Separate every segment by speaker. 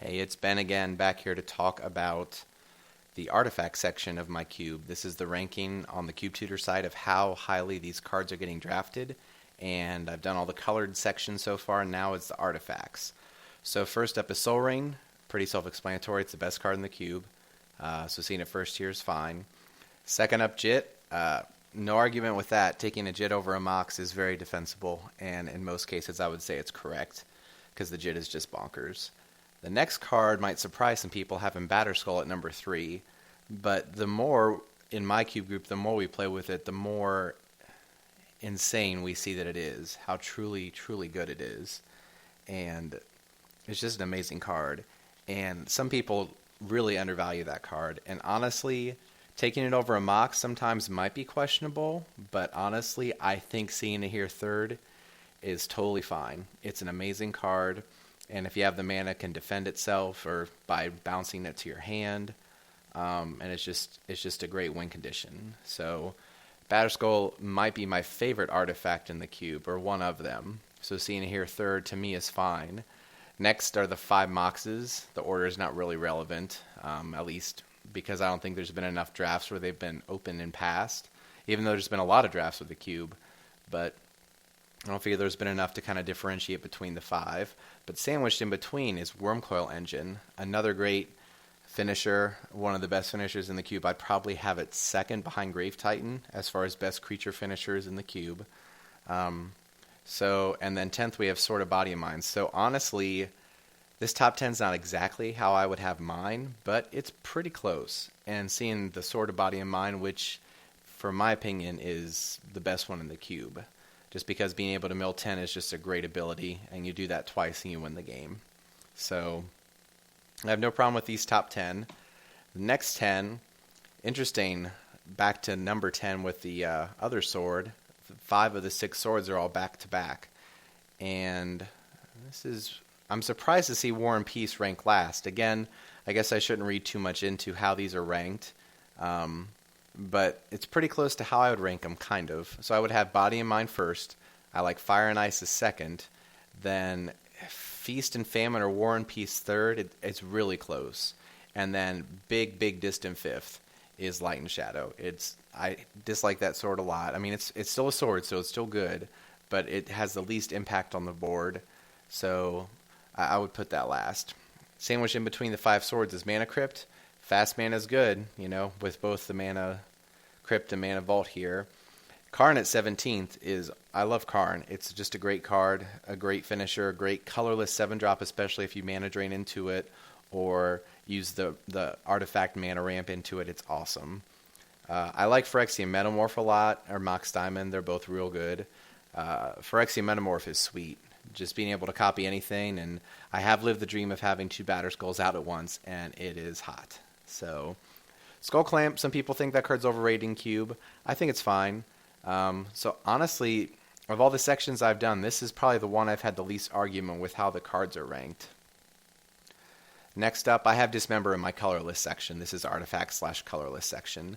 Speaker 1: Hey, it's Ben again, back here to talk about the artifact section of my cube. This is the ranking on the CubeTutor side of how highly these cards are getting drafted, and I've done all the colored sections so far, and now it's the artifacts. So first up is Soul Ring, pretty self-explanatory. It's the best card in the cube, so seeing it first here is fine. Second up, Jit. No argument with that. Taking a Jit over a Mox is very defensible, and in most cases I would say it's correct, because the Jit is just bonkers. The next card might surprise some people, having Batterskull at number 3, but the more, in my cube group, the more we play with it, the more insane we see that it is, how truly, truly good it is. And it's just an amazing card. And some people really undervalue that card. And honestly, taking it over a Mox sometimes might be questionable, but honestly, I think seeing it here third is totally fine. It's an amazing card. And if you have the mana, it can defend itself or by bouncing it to your hand. And it's just a great win condition. So Batterskull might be my favorite artifact in the cube, or one of them. So seeing it here third to me is fine. Next are the 5 Moxes. The order is not really relevant, at least because I don't think there's been enough drafts where they've been open in past, even though there's been a lot of drafts with the cube. But I don't figure there's been enough to kind of differentiate between the 5. But sandwiched in between is Wormcoil Engine, another great finisher, one of the best finishers in the cube. I'd probably have it second behind Grave Titan as far as best creature finishers in the cube. And then 10th we have Sword of Body and Mind. So honestly, this top 10 is not exactly how I would have mine, but it's pretty close. And seeing the Sword of Body and Mind, which for my opinion is the best one in the cube, just because being able to mill 10 is just a great ability, and you do that twice and you win the game. So I have no problem with these top 10. The next 10, interesting, back to number 10 with the other sword. 5 of the 6 swords are all back-to-back. And I'm surprised to see War and Peace rank last. Again, I guess I shouldn't read too much into how these are ranked. But it's pretty close to how I would rank them, kind of. So I would have Body and Mind first. I like Fire and Ice as second. Then Feast and Famine or War and Peace third. It's really close. And then big distant fifth is Light and Shadow. I dislike that sword a lot. I mean, it's still a sword, so it's still good, but it has the least impact on the board. So I would put that last. Sandwiched in between the 5 swords is Mana Crypt. Fast mana is good, with both the Mana Crypt and Mana Vault here. Karn at 17th I love Karn. It's just a great card, a great finisher, a great colorless 7-drop, especially if you mana drain into it or use the artifact mana ramp into it. It's awesome. I like Phyrexian Metamorph a lot, or Mox Diamond. They're both real good. Phyrexian Metamorph is sweet. Just being able to copy anything, and I have lived the dream of having 2 Batterskulls out at once, and it is hot. So, Skull Clamp, some people think that card's overrated in cube. I think it's fine. So honestly, of all the sections I've done, this is probably the one I've had the least argument with how the cards are ranked. Next up, I have Dismember in my colorless section. This is artifact / colorless section.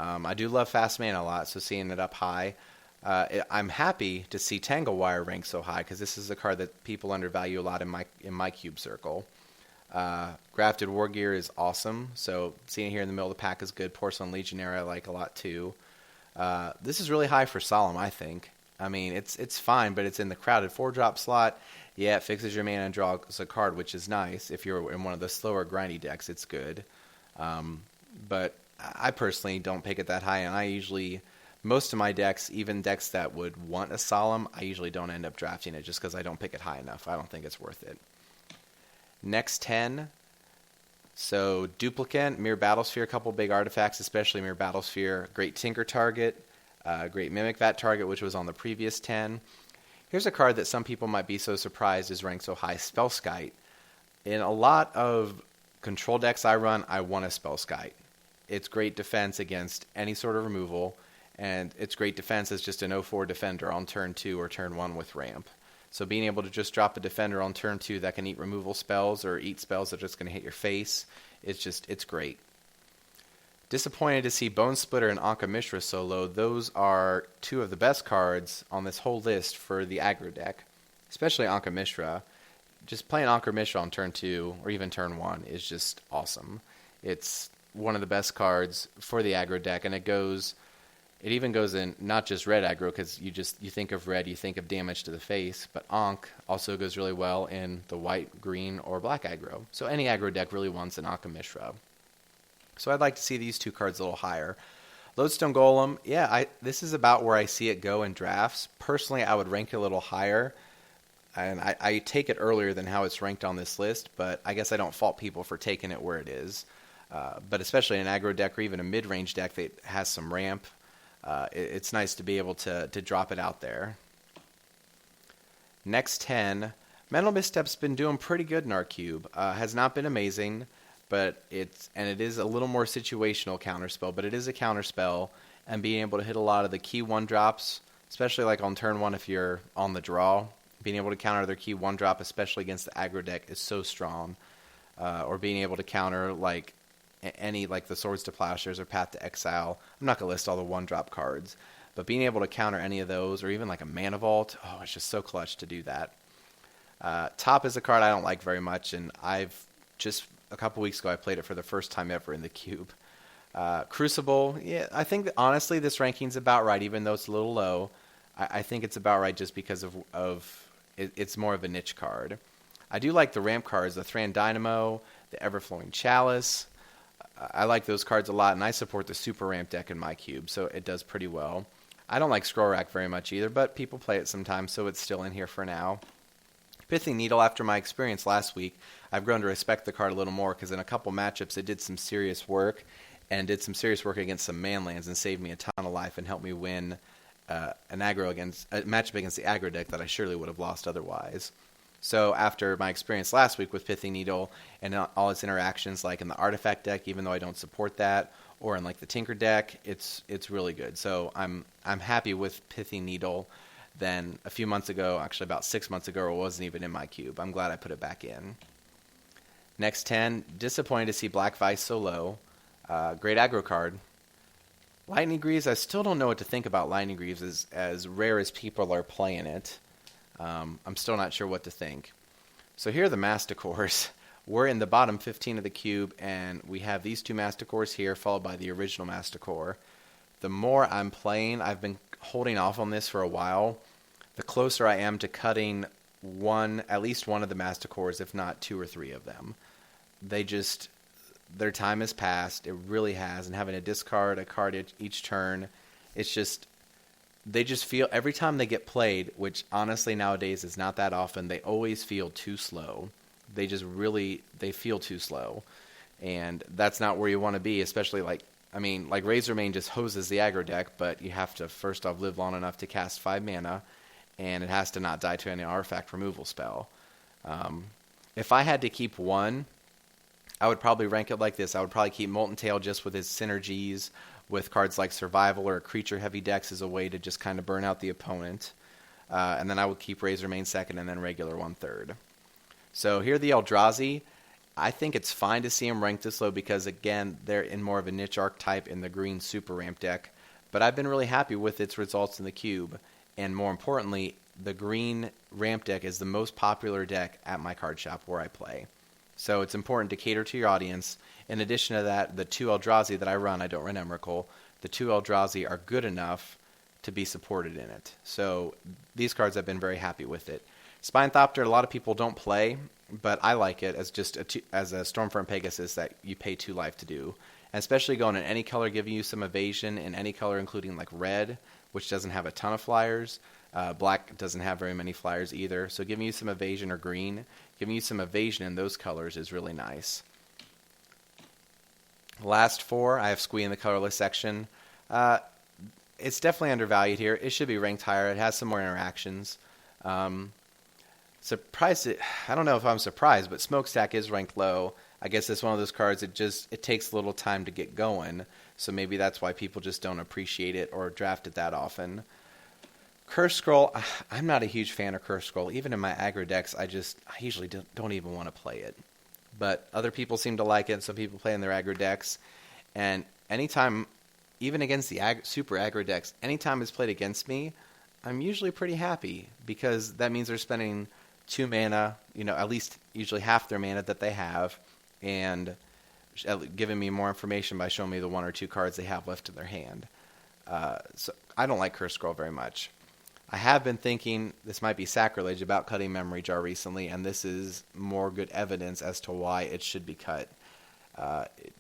Speaker 1: I do love fast mana a lot, so seeing it up high. I'm happy to see Tangle Wire rank so high, because this is a card that people undervalue a lot in my cube circle. Grafted War Gear is awesome, so seeing it here in the middle of the pack is good. Porcelain Legionnaire I like a lot too. This is really high for Solemn, I think. I mean, it's fine, but it's in the crowded 4-drop slot. Yeah, it fixes your mana and draws a card, which is nice. If you're in one of the slower grindy decks, it's good. But I personally don't pick it that high, and most of my decks, even decks that would want a Solemn, I usually don't end up drafting it just because I don't pick it high enough. I don't think it's worth it. Next 10. So Duplicant, Mirror Battlesphere, a couple big artifacts, especially Mirror Battlesphere. Great Tinker target, great Mimic Vat target, which was on the previous 10. Here's a card that some people might be so surprised is ranked so high, Spellskite. In a lot of control decks I run, I want a Spellskite. It's great defense against any sort of removal, and it's great defense as just an 0/4 defender on turn 2 or turn 1 with ramp. So being able to just drop a defender on turn 2 that can eat removal spells or eat spells that are just going to hit your face, it's great. Disappointed to see Bone Splitter and Anka Mishra so low. Those are 2 of the best cards on this whole list for the aggro deck, especially Anka Mishra. just playing Ankh Mishra on turn 2 or even turn 1 is just awesome. It's one of the best cards for the aggro deck, and it even goes in not just red aggro, because you think of red, you think of damage to the face, but Ankh also goes really well in the white, green, or black aggro. So any aggro deck really wants an Ankh Mishra. So I'd like to see these 2 cards a little higher. Lodestone Golem, yeah, this is about where I see it go in drafts. Personally, I would rank it a little higher, and I take it earlier than how it's ranked on this list, but I guess I don't fault people for taking it where it is. But especially an aggro deck or even a mid-range deck that has some ramp, it's nice to be able to drop it out there. Next 10, Mental Misstep's been doing pretty good in our cube. Has not been amazing, but it is a little more situational counterspell, but it is a counterspell, and being able to hit a lot of the key 1-drops, especially like on turn 1 if you're on the draw, being able to counter their key 1-drop, especially against the aggro deck, is so strong. Or being able to counter like any, like the Swords to Plowshares or Path to Exile. I'm not going to list all the 1-drop cards, but being able to counter any of those, or even like a Mana Vault, it's just so clutch to do that. Top is a card I don't like very much, and I've just a couple weeks ago I played it for the first time ever in the cube. Crucible, yeah, I think that honestly this ranking's about right, even though it's a little low. I think it's about right just because of it's more of a niche card. I do like the ramp cards, the Thran Dynamo, the Everflowing Chalice. I like those cards a lot, and I support the super ramp deck in my cube, so it does pretty well. I don't like Scroll Rack very much either, but people play it sometimes, so it's still in here for now. Pithing Needle, after my experience last week, I've grown to respect the card a little more, because in a couple matchups it did some serious work, and did some serious work against some manlands and saved me a ton of life and helped me win a matchup against the aggro deck that I surely would have lost otherwise. So after my experience last week with Pithing Needle and all its interactions, like in the Artifact deck, even though I don't support that, or in like the Tinker deck, it's really good. So I'm happy with Pithing Needle. Then a few months ago, actually about 6 months ago, it wasn't even in my cube. I'm glad I put it back in. Next 10, disappointed to see Black Vice so low. Great aggro card. Lightning Greaves, I still don't know what to think about Lightning Greaves as rare as people are playing it. I'm still not sure what to think. So here are the Masticores. We're in the bottom 15 of the cube, and we have these 2 Masticores here, followed by the original Masticore. The more I'm playing, I've been holding off on this for a while, the closer I am to cutting at least one of the Masticores, if not 2 or 3 of them. Their time has passed, it really has, and having to discard a card each turn, they just feel, every time they get played, which honestly nowadays is not that often, they always feel too slow. They feel too slow. And that's not where you want to be, especially like Razormane just hoses the aggro deck, but you have to first off live long enough to cast 5 mana, and it has to not die to any artifact removal spell. If I had to keep one, I would probably rank it like this. I would probably keep Molten Tail just with his synergies with cards like Survival or creature-heavy decks as a way to just kind of burn out the opponent. And then I would keep Razormane second and then regular 1/3. So here are the Eldrazi. I think it's fine to see them ranked this low because, again, they're in more of a niche archetype in the green super ramp deck. But I've been really happy with its results in the cube. And more importantly, the green ramp deck is the most popular deck at my card shop where I play. So it's important to cater to your audience. In addition to that, the 2 Eldrazi that I don't run Emrakul, the 2 Eldrazi are good enough to be supported in it. So these cards I've been very happy with it. Spinethopter, a lot of people don't play, but I like it as just as a Stormfront Pegasus that you pay 2 life to do. And especially going in any color, giving you some evasion in any color, including like red, which doesn't have a ton of flyers. Black doesn't have very many flyers either. So giving you some evasion, or green, giving you some evasion in those colors is really nice. Last 4, I have Squee in the colorless section. It's definitely undervalued here. It should be ranked higher. It has some more interactions. Surprised I don't know if I'm surprised, but Smokestack is ranked low. I guess it's one of those cards it takes a little time to get going, so maybe that's why people just don't appreciate it or draft it that often. Curse Scroll, I'm not a huge fan of Curse Scroll. Even in my aggro decks, I usually don't even want to play it. But other people seem to like it, some people play in their aggro decks. And anytime, even against the super aggro decks, anytime it's played against me, I'm usually pretty happy because that means they're spending 2 mana, at least usually half their mana that they have, and giving me more information by showing me the 1 or 2 cards they have left in their hand. So I don't like Curse Scroll very much. I have been thinking this might be sacrilege about cutting Memory Jar recently, and this is more good evidence as to why it should be cut.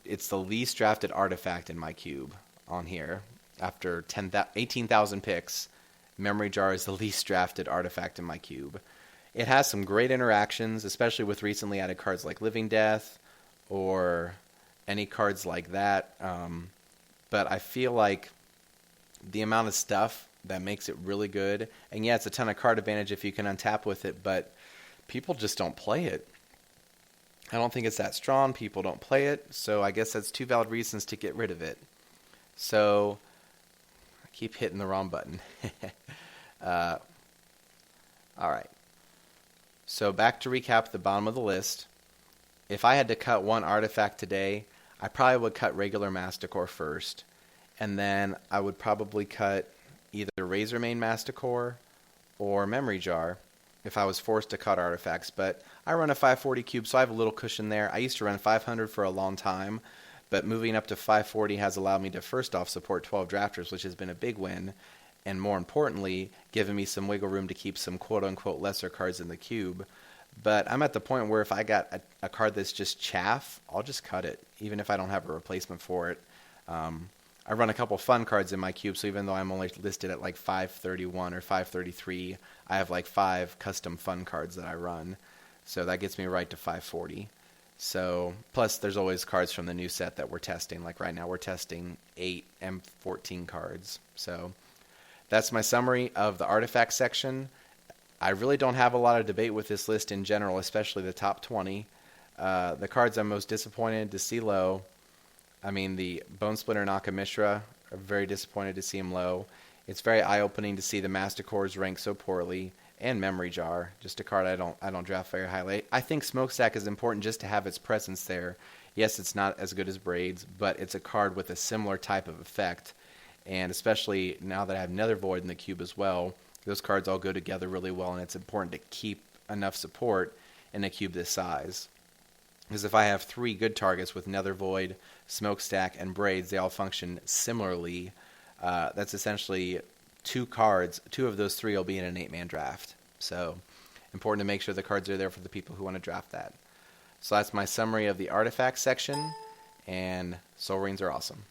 Speaker 1: It's the least drafted artifact in my cube on here. After 18,000 picks, Memory Jar is the least drafted artifact in my cube. It has some great interactions, especially with recently added cards like Living Death or any cards like that. But I feel like the amount of stuff that makes it really good, and yeah, it's a ton of card advantage if you can untap with it, but people just don't play it. I don't think it's that strong. People don't play it, so I guess that's 2 valid reasons to get rid of it. So I keep hitting the wrong button. All right. So back to recap the bottom of the list. If I had to cut one artifact today, I probably would cut regular Masticore first, and then I would probably cut either Razormane Masticore or Memory Jar if I was forced to cut artifacts. But I run a 540 cube, so I have a little cushion there. I used to run 500 for a long time, but moving up to 540 has allowed me to first off support 12 drafters, which has been a big win, and more importantly, given me some wiggle room to keep some quote-unquote lesser cards in the cube. But I'm at the point where if I got a card that's just chaff, I'll just cut it, even if I don't have a replacement for it. I run a couple fun cards in my cube, so even though I'm only listed at like 531 or 533, I have like 5 custom fun cards that I run. So that gets me right to 540. So, plus there's always cards from the new set that we're testing. Like right now we're testing 8 M14 cards. So that's my summary of the artifact section. I really don't have a lot of debate with this list in general, especially the top 20. The cards I'm most disappointed to see low, the Bone Splitter Nakamishra, I'm very disappointed to see him low. It's very eye-opening to see the Masticores rank so poorly, and Memory Jar, just a card I don't draft very highly. I think Smokestack is important just to have its presence there. Yes, it's not as good as Braids, but it's a card with a similar type of effect, and especially now that I have Nether Void in the cube as well, those cards all go together really well, and it's important to keep enough support in a cube this size. Because if I have 3 good targets with Nether Void, Smokestack, and Braids, they all function similarly. That's essentially 2 cards. 2 of those 3 will be in an 8-man draft. So important to make sure the cards are there for the people who want to draft that. So that's my summary of the artifact section, and Soul Rings are awesome.